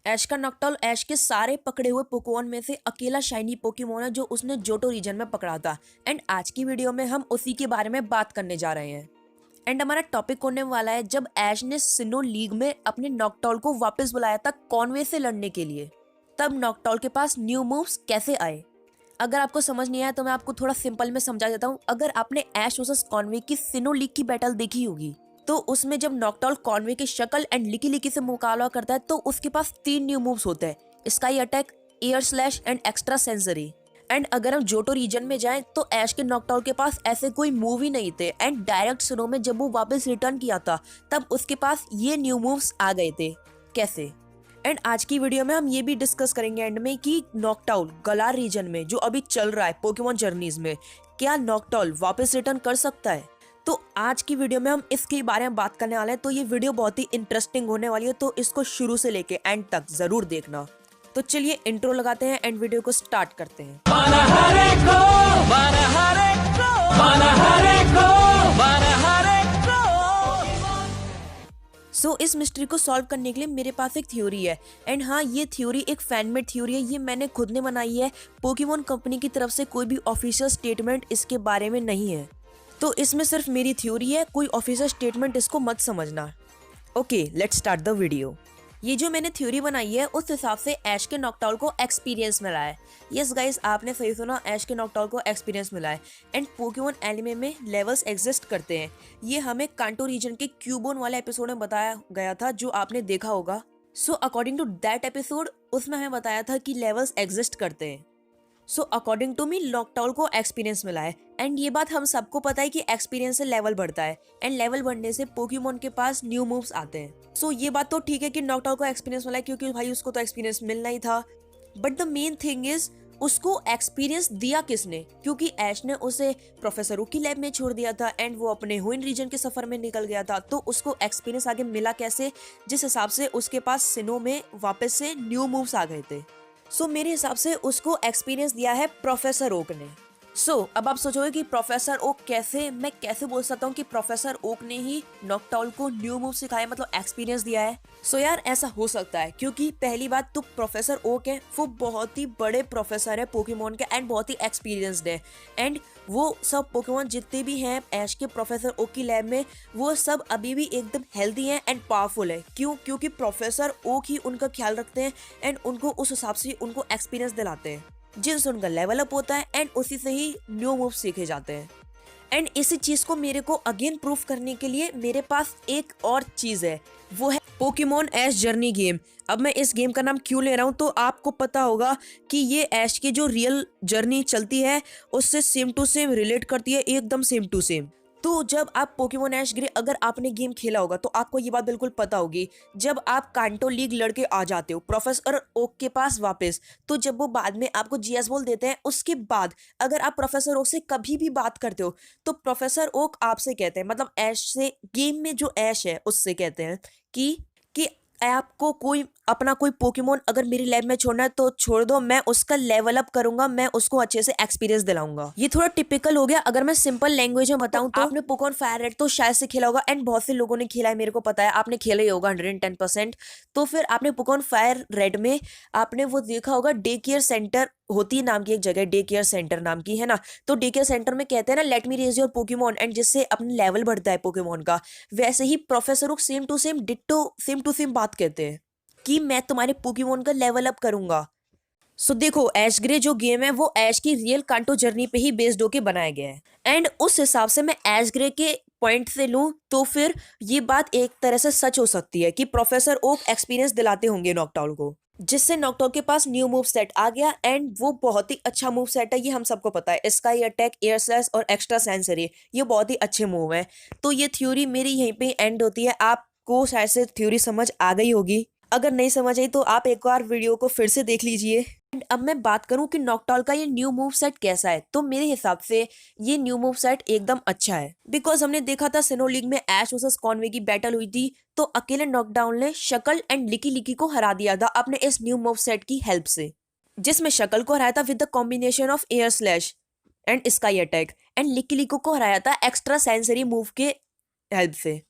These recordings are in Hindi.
ऐश का नॉक्टर्ल ऐश के सारे पकड़े हुए पोकेमॉन में से अकेला शाइनी पोकेमॉन है जो उसने जोटो रीजन में पकड़ा था। एंड आज की वीडियो में हम उसी के बारे में बात करने जा रहे हैं। एंड हमारा टॉपिक होने वाला है जब ऐश ने सिनो लीग में अपने नॉक्टर्ल को वापस बुलाया था कॉन्वे से लड़ने के लिए, तब नॉक्टर्ल के पास न्यू मूव्स कैसे आए। अगर आपको समझ नहीं आया तो मैं आपको थोड़ा सिंपल में समझा देता हूँ। अगर आपने ऐश वर्सेस कॉन्वे की सिनो लीग की बैटल देखी होगी तो उसमें जब नॉक्टर्ल कॉन्वे की शक्ल एंड लिकी लिकी से मुकाबला करता है तो उसके पास 3 न्यू मूव्स होते हैं, sky attack, air slash and extra sensory. And अगर हम जोटो रीजन में जाएं तो ऐश के नॉक्टर्ल के पास ऐसे कोई मूव ही नहीं थे। एंड डायरेक्ट सिनो में जब वो वापस रिटर्न किया था तब उसके पास ये न्यू मूव्स आ गए थे। कैसे? एंड आज की वीडियो में हम ये भी डिस्कस करेंगे एंड में कि नॉक्टर्ल गलार रीजन में जो अभी चल रहा है पोकेमॉन जर्नीज में, क्या नॉक्टर्ल वापस रिटर्न कर सकता है। तो आज की वीडियो में हम इसके बारे में बात करने वाले हैं। तो ये वीडियो बहुत ही इंटरेस्टिंग होने वाली है, तो इसको शुरू से लेके एंड तक जरूर देखना। तो चलिए इंट्रो लगाते हैं एंड वीडियो को स्टार्ट करते हैं। सो इस मिस्ट्री को सॉल्व करने के लिए मेरे पास एक थ्योरी है। एंड हाँ, ये थ्योरी एक फैनमेड थ्योरी है, ये मैंने खुद ने बनाई है। पोकेमॉन कंपनी की तरफ से कोई भी ऑफिशियल स्टेटमेंट इसके बारे में नहीं है, तो इसमें सिर्फ मेरी थ्योरी है, कोई ऑफिशियल स्टेटमेंट इसको मत समझना। Okay, let's start the video. ये जो मैंने थ्योरी बनाई है उस हिसाब से ऐश के नॉक्टर्ल को एक्सपीरियंस मिला है। यस गाइस, आपने सही सुना, ऐश के नॉक्टर्ल को एक्सपीरियंस मिला है। एंड पोकेमॉन एनिमे में लेवल्स एग्जिस्ट करते हैं, ये हमें कांटो रीजन के क्यूबोन वाले एपिसोड में बताया गया था जो आपने देखा होगा। So according to that episode उसमें हमें बताया था कि लेवल्स एग्जिस्ट करते हैं। सो अकॉर्डिंग टू मी नॉक्टर्ल को एक्सपीरियंस मिला है। एंड ये बात हम सबको पता है कि एक्सपीरियंस से लेवल बढ़ता है एंड लेवल बढ़ने से पोकेमॉन के पास न्यू मूव्स आते हैं। सो ये बात तो ठीक है कि नॉक्टर्ल को एक्सपीरियंस मिला है क्योंकि भाई उसको तो एक्सपीरियंस मिलना ही था। But the main thing is उसको एक्सपीरियंस दिया किसने, क्योंकि ऐश ने उसे प्रोफेसर ओक की लैब में छोड़ दिया था एंड वो अपने हुइन रीजन के सफर में निकल गया था। तो उसको एक्सपीरियंस आगे मिला कैसे, जिस हिसाब से उसके पास सिनो में वापस से न्यू मूव्स आ गए थे। सो मेरे हिसाब से उसको एक्सपीरियंस दिया है प्रोफेसर ओक ने। अब आप सोचोगे कि प्रोफेसर ओक कैसे, मैं कैसे बोल सकता हूँ कि प्रोफेसर ओक ने ही नॉक्टर्ल को न्यू मूव सिखाया, मतलब एक्सपीरियंस दिया है। यार ऐसा हो सकता है क्योंकि पहली बात तो प्रोफेसर ओक है, वो बहुत ही बड़े प्रोफेसर है पोकेमॉन के एंड बहुत ही एक्सपीरियंस्ड है। एंड वो सब पोकेमॉन जितने भी हैं ऐश के प्रोफेसर ओक की लैब में, वो सब अभी भी एकदम हेल्दी हैं एंड पावरफुल है। क्यों? क्योंकि प्रोफेसर ओक ही उनका ख्याल रखते हैं एंड उनको उस हिसाब से उनको एक्सपीरियंस दिलाते हैं, जिनसे उनका लेवल अप होता है एंड उसी से ही न्यू मूव सीखे जाते हैं। एंड इसी चीज को मेरे को अगेन प्रूफ करने के लिए मेरे पास एक और चीज है, वो है पोकेमॉन ऐश जर्नी गेम। अब मैं इस गेम का नाम क्यों ले रहा हूँ तो आपको पता होगा कि ये ऐश की जो रियल जर्नी चलती है उससे सेम टू सेम रिलेट करती है, एकदम सेम टू सेम। तो जब आप पोकेमॉन ऐश ग्रे, अगर आपने गेम खेला होगा तो आपको ये बात बिल्कुल पता होगी, जब आप कांटो लीग लड़के आ जाते हो प्रोफेसर ओक के पास वापस, तो जब वो बाद में आपको जीएस बॉल देते हैं, उसके बाद अगर आप प्रोफेसर ओक से कभी भी बात करते हो तो प्रोफेसर ओक आपसे कहते हैं, मतलब ऐश से, गेम में जो ऐश है उससे कहते हैं कि आपको कोई अपना कोई पोकेमॉन अगर मेरी लैब में छोड़ना है तो छोड़ दो, मैं उसका लेवल अप करूंगा, मैं उसको अच्छे से एक्सपीरियंस दिलाऊंगा। ये थोड़ा टिपिकल हो गया। अगर मैं सिंपल लैंग्वेज में बताऊं तो आपने पोकेमॉन फायर रेड तो शायद से खेला होगा एंड बहुत से लोगों ने खेला है, मेरे को पता है आपने खेला ही होगा 110%। तो फिर आपने पोकेमॉन फायर रेड में आपने वो देखा होगा, डे केयर सेंटर होती है नाम की एक जगह, डे केयर सेंटर नाम की है ना। तो डे केयर सेंटर में कहते हैं ना let me raise your Pokemon, and जिससे अपने लेवल बढ़ता है पोकेमॉन का, वैसे ही professor Oak same to same ditto same to same बात कहते हैं कि मैं तुम्हारे पोकेमॉन का लेवल अप करूंगा। देखो, ऐश ग्रे जो गेम है वो ऐश की रियल कांटो जर्नी पे ही बेस्ड होके बनाया गया है। एंड उस हिसाब से मैं ऐश ग्रे के पॉइंट से लूं तो फिर ये बात एक तरह से सच हो सकती है कि प्रोफेसर ओक एक्सपीरियंस दिलाते होंगे नॉक्टर्ल को, जिससे नॉक्टर्ल के पास न्यू मूव सेट आ गया एंड वो बहुत ही अच्छा मूव सेट है, ये हम सबको पता है। स्काई अटैक, एयर स्लैश और एक्स्ट्रा सेंसरी, ये बहुत ही अच्छे मूव है। तो ये थ्योरी मेरी यहीं पे एंड होती है। आपको शायद से थ्योरी समझ आ गई होगी, अगर नहीं समझ आई तो आप एक बार वीडियो को फिर से देख लीजिए। अब मैं बात करूं कि नॉक्टर्ल का ये न्यू मूव सेट कैसा है, तो मेरे हिसाब से ये न्यू मूव सेट एकदम अच्छा है। बिकॉज हमने देखा था सिनो लीग में ऐश वर्सेस कॉन्वे की बैटल हुई थी, तो अकेले नॉकडाउन ने शकल एंड लिकी लिकी को हरा दिया था अपने इस न्यू मूव सेट की हेल्प से, जिसमें शकल को हराया था with the combination of air slash and sky attack, and लिकी लिको को हराया था एक्स्ट्रा सेंसरी मूव के हेल्प से।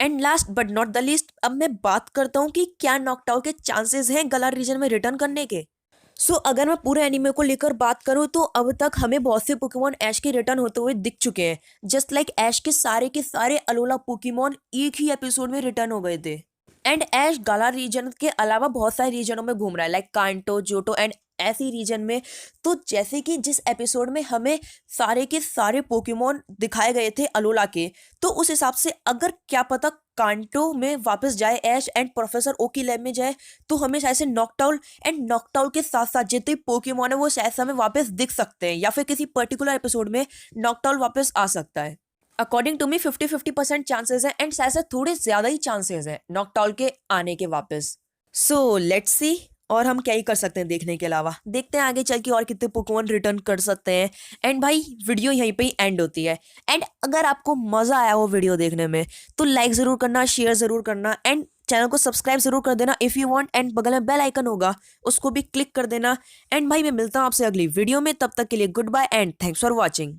And last but not the least, अब मैं बात करता हूँ कि क्या नॉकडाउन के चांसेस हैं गाला रीजन में रिटर्न करने के। सो अगर मैं पूरे एनीमे को लेकर बात करूँ तो अब तक हमें बहुत से पोकेमोन ऐश के रिटर्न होते हुए दिख चुके हैं। जस्ट लाइक ऐश के सारे अलोला पोकेमोन एक ही एपिसोड में रिटर्न हो गए थे। एंड ऐश गाला रीजन के अलावा बहुत सारे रीजनों में घूम रहा है, लाइक कांटो, जोटो एंड ऐसी रीजन में। तो जैसे कि जिस एपिसोड में हमें सारे के सारे पोकेमोन दिखाए गए थे अलोला के, तो उस हिसाब से अगर क्या पता कांटो में वापस जाए ऐश एंड प्रोफेसर ओ की लैब में जाए, तो हमें शायद से नॉकटाउल के साथ साथ जितने पोकेमोन है वो शायद से हमें वापस दिख सकते हैं, या फिर किसी पर्टिकुलर एपिसोड में नॉकटाउल वापस आ सकता है। अकॉर्डिंग टू मी 50-50% चांसेस है, एंड शायद से थोड़े ज्यादा ही चांसेस है नॉकटाउल के आने के वापस। सो लेट्स सी, और हम क्या ही कर सकते हैं देखने के अलावा। देखते हैं आगे चल के और कितने पोकेमोन रिटर्न कर सकते हैं। एंड भाई वीडियो यहीं पे ही एंड होती है। एंड अगर आपको मजा आया वो वीडियो देखने में तो लाइक जरूर करना, शेयर जरूर करना, एंड चैनल को सब्सक्राइब जरूर कर देना इफ यू वांट। एंड बगल में बेल आइकन होगा, उसको भी क्लिक कर देना। एंड भाई मैं मिलता हूँ आपसे अगली वीडियो में, तब तक के लिए good bye and thanks for watching.